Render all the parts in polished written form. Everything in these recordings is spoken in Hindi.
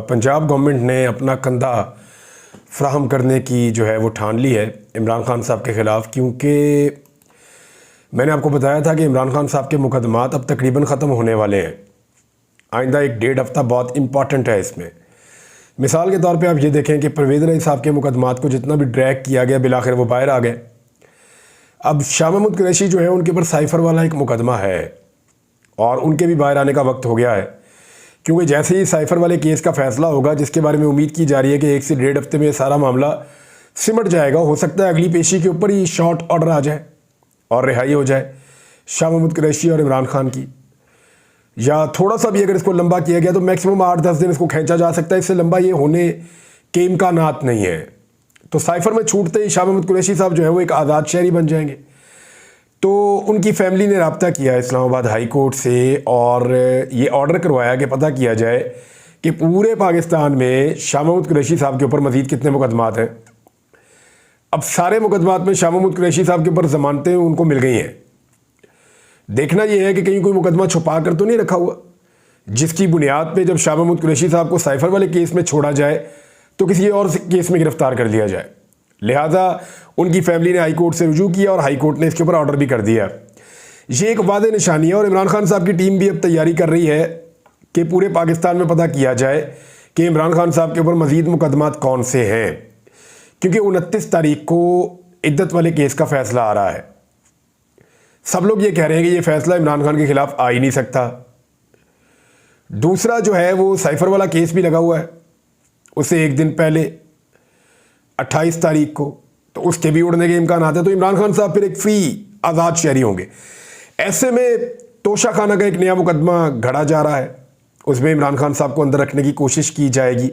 पंजाब गवर्नमेंट ने अपना कंधा फ्राहम करने की जो है वो ठान ली है इमरान खान साहब के ख़िलाफ़, क्योंकि मैंने आपको बताया था कि इमरान खान साहब के मुकदमात अब तकरीबन ख़त्म होने वाले हैं। आइंदा 1-1.5 हफ़्ता बहुत इंपॉर्टेंट है इसमें। मिसाल के तौर पे आप ये देखें कि परवेज़ इलाही साहब के मुकदमात को जितना भी ड्रैग किया गया बिलाखिर वो बाहर आ गए। अब शाह महमूद कुरैशी जो है उनके ऊपर साइफ़र वाला एक मुकदमा है और उनके भी बाहर आने का वक्त हो गया है, क्योंकि जैसे ही साइफ़र वाले केस का फ़ैसला होगा जिसके बारे में उम्मीद की जा रही है कि 1 से 1.5 हफ्ते में सारा मामला सिमट जाएगा। हो सकता है अगली पेशी के ऊपर ही शॉर्ट ऑर्डर आ जाए और रिहाई हो जाए शाह महमूद कुरैशी और इमरान खान की, या थोड़ा सा भी अगर इसको लंबा किया गया तो मैक्सिमम 8-10 दिन इसको खींचा जा सकता है। इससे लंबा ये होने के इम्कानात नहीं है। तो साइफ़र में छूटते ही शाह महमूद कुरैशी साहब जो है वो एक आज़ाद शहरी बन जाएंगे। तो उनकी फैमिली ने रब्ता किया इस्लामाबाद हाई कोर्ट से और ये ऑर्डर करवाया कि पता किया जाए कि पूरे पाकिस्तान में शाह महमूद कुरैशी साहब के ऊपर मज़ीद कितने मुकदमात हैं। अब सारे मुकदमात में शाह महमूद कुरैशी साहब के ऊपर ज़मानतें उनको मिल गई हैं। देखना यह है कि कहीं कोई मुकदमा छुपा कर तो नहीं रखा हुआ, जिसकी बुनियाद पे जब शाह महमूद कुरैशी साहब को साइफ़र वाले केस में छोड़ा जाए तो किसी और केस में गिरफ्तार कर लिया जाए। लिहाजा उनकी फैमिली ने हाई कोर्ट से रुजू किया और हाई कोर्ट ने इसके ऊपर ऑर्डर भी कर दिया। ये एक वादे निशानी है और इमरान खान साहब की टीम भी अब तैयारी कर रही है कि पूरे पाकिस्तान में पता किया जाए कि इमरान खान साहब के ऊपर मज़ीद मुकदमात कौन से हैं, क्योंकि 29 तारीख को इद्दत वाले केस का फ़ैसला आ रहा है। सब लोग ये कह रहे हैं कि ये फ़ैसला इमरान खान के ख़िलाफ़ आ ही नहीं सकता। दूसरा जो है वो साइफ़र वाला केस भी लगा हुआ है, उससे एक दिन पहले 28 तारीख को, तो उसके भी उड़ने के इम्कान आते हैं। तो इमरान खान साहब फिर एक फ्री आज़ाद शहरी होंगे। ऐसे में तोशा खाना का एक नया मुकदमा घड़ा जा रहा है, उसमें इमरान खान साहब को अंदर रखने की कोशिश की जाएगी,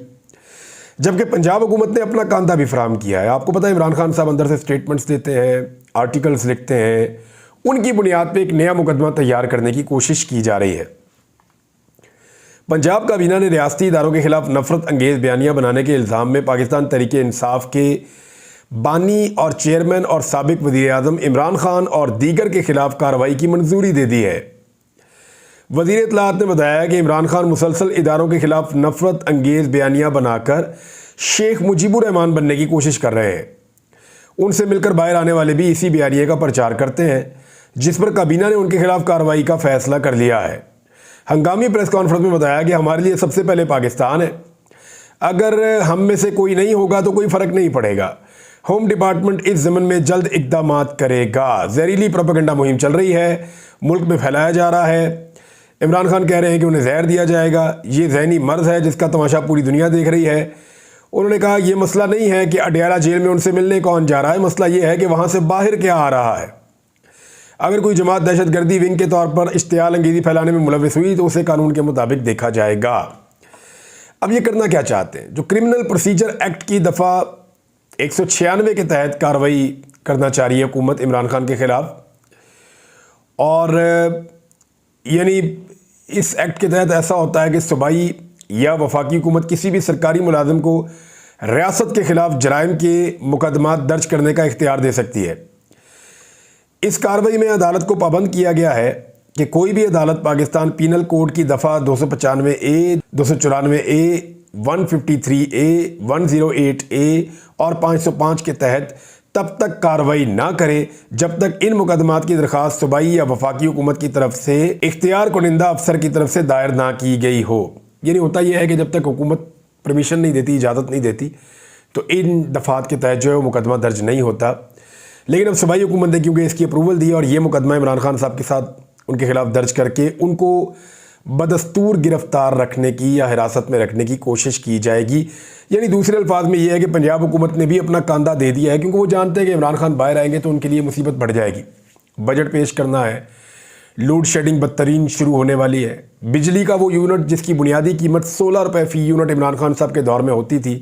जबकि पंजाब हुकूमत ने अपना कांधा भी फराहम किया है। आपको पता है इमरान खान साहब अंदर से स्टेटमेंट्स देते हैं, आर्टिकल्स लिखते हैं, उनकी बुनियाद पर एक नया मुकदमा तैयार करने की कोशिश की जा रही है। पंजाब काबीना ने रियासती इदारों के खिलाफ नफरत अंगेज़ बयानियाँ बनाने के इल्ज़ाम में पाकिस्तान तहरीक इंसाफ के बानी और चेयरमैन और साबिक वज़ीर आज़म इमरान खान और दीगर के खिलाफ कार्रवाई की मंजूरी दे दी है। वज़ीर इत्तलाआत ने बताया कि इमरान खान मुसलसल इदारों के खिलाफ नफरत अंगेज़ बयानियाँ बनाकर शेख मुजीबुर रहमान बनने की कोशिश कर रहे हैं। उनसे मिलकर बाहर आने वाले भी इसी बयानिए का प्रचार करते हैं, जिस पर काबीना ने उनके खिलाफ कार्रवाई का फैसला कर लिया है। हंगामी प्रेस कॉन्फ्रेंस में बताया कि हमारे लिए सबसे पहले पाकिस्तान है, अगर हम में से कोई नहीं होगा तो कोई फ़र्क नहीं पड़ेगा। होम डिपार्टमेंट इस ज़मन में जल्द इक़दामात करेगा। जहरीली प्रोपेगेंडा मुहिम चल रही है, मुल्क में फैलाया जा रहा है। इमरान खान कह रहे हैं कि उन्हें जहर दिया जाएगा। ये जहनी मर्ज़ है जिसका तमाशा पूरी दुनिया देख रही है। उन्होंने कहा ये मसला नहीं है कि अडयाला जेल में उनसे मिलने कौन जा रहा है, मसला ये है कि वहाँ से बाहर क्या आ रहा है। अगर कोई जमात दहशतगर्दी विंग के तौर पर इश्तियाल अंगेज़ी फैलाने में मुलविस हुई तो उसे कानून के मुताबिक देखा जाएगा। अब ये करना क्या चाहते हैं? जो क्रिमिनल प्रोसीजर एक्ट की दफ़ा 196 के तहत कार्रवाई करना चाह रही है हुकूमत इमरान खान के ख़िलाफ़, और यानी इस एक्ट के तहत ऐसा होता है कि सूबाई या वफाकी हुकूमत किसी भी सरकारी मुलाजिम को रियासत के ख़िलाफ़ जराइम के मुकदमात दर्ज करने का इख्तियार दे सकती है। इस कार्रवाई में अदालत को पाबंद किया गया है कि कोई भी अदालत पाकिस्तान पीनल कोड की दफ़ा 295A, 294A, 153A, 108A और 505 के तहत तब तक कार्रवाई ना करे जब तक इन मुकदमात की दरख्वास्त सूबाई या वफाकी हुकूमत की तरफ से इख्तियार कुनिंदा अफसर की तरफ से दायर ना की गई हो। यानी होता यह है कि जब तक हुकूमत परमिशन नहीं देती, इजाज़त नहीं देती, तो इन दफ़ात के तहत जो है वो मुकदमा दर्ज नहीं होता। लेकिन अब सूबाई हुकूमत ने क्योंकि इसकी अप्रूवल दी और ये मुकदमा इमरान खान साहब के साथ उनके खिलाफ दर्ज करके उनको बदस्तूर गिरफ्तार रखने की या हिरासत में रखने की कोशिश की जाएगी। यानी दूसरे अल्फाज में ये है कि पंजाब हुकूमत ने भी अपना कांधा दे दिया है, क्योंकि वो जानते हैं कि इमरान खान बाहर आएंगे तो उनके लिए मुसीबत बढ़ जाएगी। बजट पेश करना है, लोड शेडिंग बदतरीन शुरू होने वाली है। बिजली का वो यूनिट जिसकी बुनियादी कीमत 16 रुपये फ़ी यूनिट इमरान खान साहब के दौर में होती थी,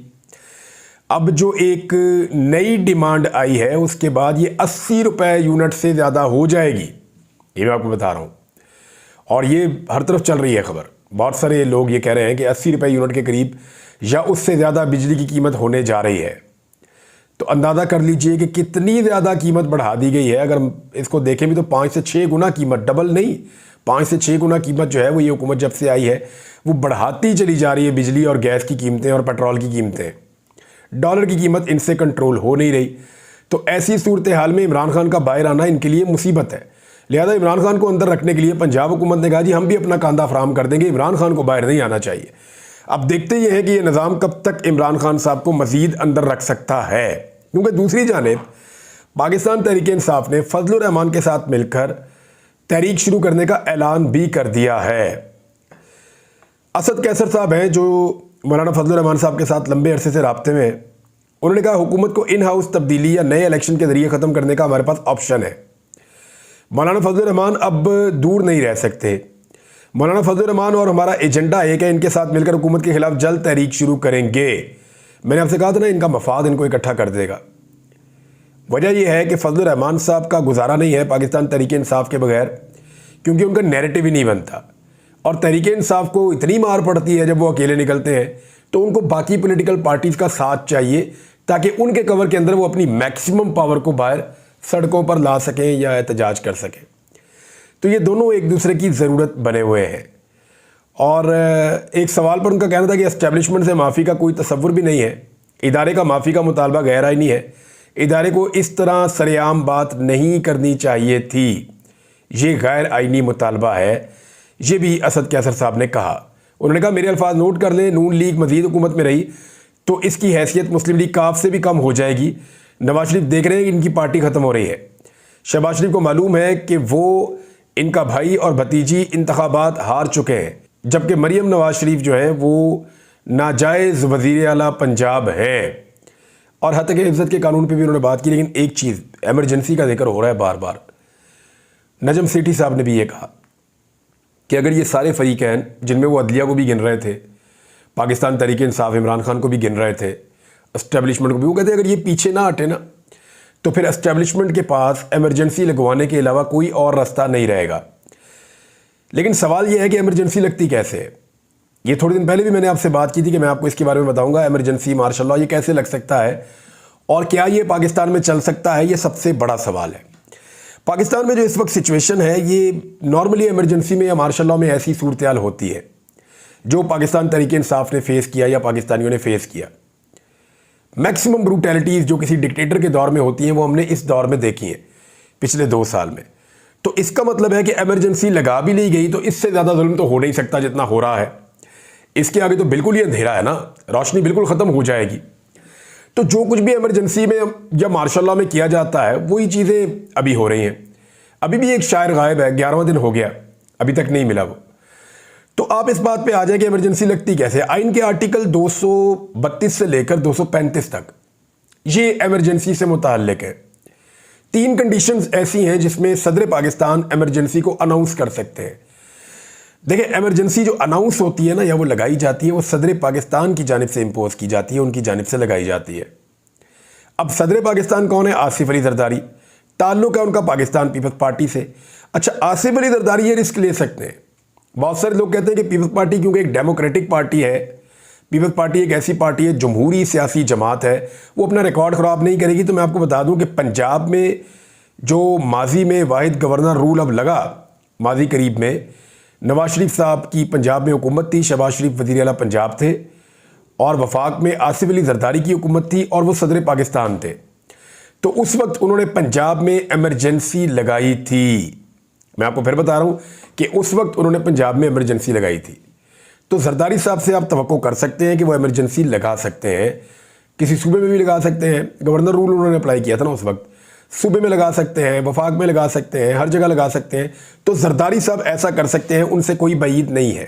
अब जो एक नई डिमांड आई है उसके बाद ये 80 रुपये यूनिट से ज़्यादा हो जाएगी। ये मैं आपको बता रहा हूँ, और ये हर तरफ चल रही है खबर। बहुत सारे लोग ये कह रहे हैं कि 80 रुपये यूनिट के करीब या उससे ज़्यादा बिजली की कीमत होने जा रही है। तो अंदाज़ा कर लीजिए कि कितनी ज़्यादा कीमत बढ़ा दी गई है। अगर इसको देखें भी तो 5 से 6 गुना कीमत, डबल नहीं, 5 से 6 गुना कीमत जो है वो ये हुकूमत जब से आई है वो बढ़ाती चली जा रही है। बिजली और गैस की कीमतें और पेट्रोल की कीमतें, डॉलर की कीमत इनसे कंट्रोल हो नहीं रही। तो ऐसी सूरत हाल में इमरान खान का बाहर आना इनके लिए मुसीबत है। लिहाजा इमरान खान को अंदर रखने के लिए पंजाब हुकूमत ने कहा जी हम भी अपना कांधा फराहम कर देंगे, इमरान खान को बाहर नहीं आना चाहिए। अब देखते ये हैं कि ये निज़ाम कब तक इमरान खान साहब को मज़ीद अंदर रख सकता है, क्योंकि दूसरी जानिब पाकिस्तान तहरीक इंसाफ ने फजलुर रहमान के साथ मिलकर तहरीक शुरू करने का ऐलान भी कर दिया है। असद कैसर साहब हैं जो मौलाना फजलुर रहमान साहब के साथ लंबे अरसे से राब्ते में हैं। उन्होंने कहा हुकूमत को इन हाउस तब्दीली या नए इलेक्शन के जरिए ख़त्म करने का हमारे पास ऑप्शन है। मौलाना फजलुर रहमान अब दूर नहीं रह सकते। मौलाना फजलुर रहमान और हमारा एजेंडा एक है, इनके साथ मिलकर हुकूमत के खिलाफ जल्द तहरीक शुरू करेंगे। मैंने आपसे कहा था ना इनका मफाद इनको इकट्ठा कर देगा। वजह यह है कि फजलुर रहमान साहब का गुजारा नहीं है पाकिस्तान तहरीक इंसाफ के बगैर, क्योंकि उनका नैरेटिव ही नहीं बनता। और तहरीक इंसाफ को इतनी मार पड़ती है जब वो अकेले निकलते हैं, तो उनको बाकी पॉलिटिकल पार्टीज़ का साथ चाहिए ताकि उनके कवर के अंदर वो अपनी मैक्सिमम पावर को बाहर सड़कों पर ला सकें या एहतजाज कर सकें। तो ये दोनों एक दूसरे की ज़रूरत बने हुए हैं। और एक सवाल पर उनका कहना था कि एस्टेब्लिशमेंट से माफ़ी का कोई तसव्वुर भी नहीं है, इदारे का माफ़ी का मुतालबा गैर आईनी है, इदारे को इस तरह सरेआम बात नहीं करनी चाहिए थी, ये गैर आईनी मुतालबा है। ये भी असद कैसर साहब ने कहा। उन्होंने कहा मेरे अल्फाज नोट कर लें, नून लीग मज़ीद हुकूमत में रही तो इसकी हैसियत मुस्लिम लीग काफ से भी कम हो जाएगी। नवाज शरीफ देख रहे हैं कि इनकी पार्टी ख़त्म हो रही है। शहबाज शरीफ को मालूम है कि वो इनका भाई और भतीजी इंतखाबात हार चुके हैं, जबकि मरीम नवाज शरीफ जो है वो नाजायज़ वज़ीर आला पंजाब है। और हद तक इज़्ज़त के कानून पे भी उन्होंने बात की। लेकिन एक चीज़, एमरजेंसी का जिक्र हो रहा है बार बार। नजम सेठी साहब ने भी ये कहा कि अगर ये सारे फरीकैन जिनमें वो अदलिया को भी गिन रहे थे, पाकिस्तान तहरीक इंसाफ इमरान खान को भी गिन रहे थे, एस्टेब्लिशमेंट को भी, वो कहते अगर ये पीछे ना हटे ना तो फिर एस्टेब्लिशमेंट के पास एमरजेंसी लगवाने के अलावा कोई और रास्ता नहीं रहेगा। लेकिन सवाल ये है कि एमरजेंसी लगती कैसे है। ये थोड़े दिन पहले भी मैंने आपसे बात की थी कि मैं आपको इसके बारे में बताऊंगा। एमरजेंसी मार्शल लॉ ये कैसे लग सकता है और क्या ये पाकिस्तान में चल सकता है, ये सबसे बड़ा सवाल है। पाकिस्तान में जो इस वक्त सिचुएशन है, ये नॉर्मली एमरजेंसी में या मार्शल लॉ में ऐसी सूरत हाल होती है जो पाकिस्तान तहरीक इंसाफ ने फेस किया या पाकिस्तानियों ने फेस किया। मैक्सिमम ब्रूटैलिटीज़ जो किसी डिक्टेटर के दौर में होती हैं वो हमने इस दौर में देखी हैं पिछले 2 साल में। तो इसका मतलब है कि एमरजेंसी लगा भी ली गई तो इससे ज़्यादा जुल्म तो हो नहीं सकता जितना हो रहा है। इसके आगे तो बिल्कुल ही अंधेरा है ना, रोशनी बिल्कुल ख़त्म हो जाएगी। तो जो कुछ भी एमरजेंसी में या मार्शल लॉ में किया जाता है वही चीज़ें अभी हो रही हैं। अभी भी एक शायर गायब है, 11वां दिन हो गया, अभी तक नहीं मिला वो। तो आप इस बात पे आ जाए कि एमरजेंसी लगती कैसे। आइन के आर्टिकल 232 से लेकर 235 तक ये एमरजेंसी से मुताल्लिक है। 3 कंडीशंस ऐसी हैं जिसमें सदर पाकिस्तान एमरजेंसी को अनाउंस कर सकते हैं। देखिए, एमरजेंसी जो अनाउंस होती है ना या वो लगाई जाती है, वो सदर पाकिस्तान की जानिब से इम्पोज की जाती है, उनकी जानिब से लगाई जाती है। अब सदर पाकिस्तान कौन है? आसिफ अली जरदारी। ताल्लुक है उनका पाकिस्तान पीपल्स पार्टी से। अच्छा, आसिफ अली जरदारी ये रिस्क ले सकते हैं। बहुत सारे लोग कहते हैं कि पीपल्स पार्टी क्योंकि एक डेमोक्रेटिक पार्टी है, पीपल्स पार्टी एक ऐसी पार्टी है, जमहूरी सियासी जमात है, वो अपना रिकॉर्ड ख़राब नहीं करेगी। तो मैं आपको बता दूं कि पंजाब में जो माजी में वाहिद गवर्नर रूल अब लगा, माजी करीब में नवाज शरीफ साहब की पंजाब में हुकूमत थी, शहबाज शरीफ वज़ीर आला पंजाब थे, और वफाक में आसिफ अली जरदारी की हुकूमत थी और वो सदर पाकिस्तान थे। तो उस वक्त उन्होंने पंजाब में एमरजेंसी लगाई थी। मैं आपको फिर बता रहा हूँ कि उस वक्त उन्होंने पंजाब में एमरजेंसी लगाई थी। तो जरदारी साहब से आप तवक्को कर सकते हैं कि वो एमरजेंसी लगा सकते हैं, किसी सूबे में भी लगा सकते हैं। गवर्नर रूल उन्होंने अप्लाई किया था ना उस वक्त, सूबे में लगा सकते हैं, वफाक में लगा सकते हैं, हर जगह लगा सकते हैं। तो जरदारी साहब ऐसा कर सकते हैं, उनसे कोई बईद नहीं है।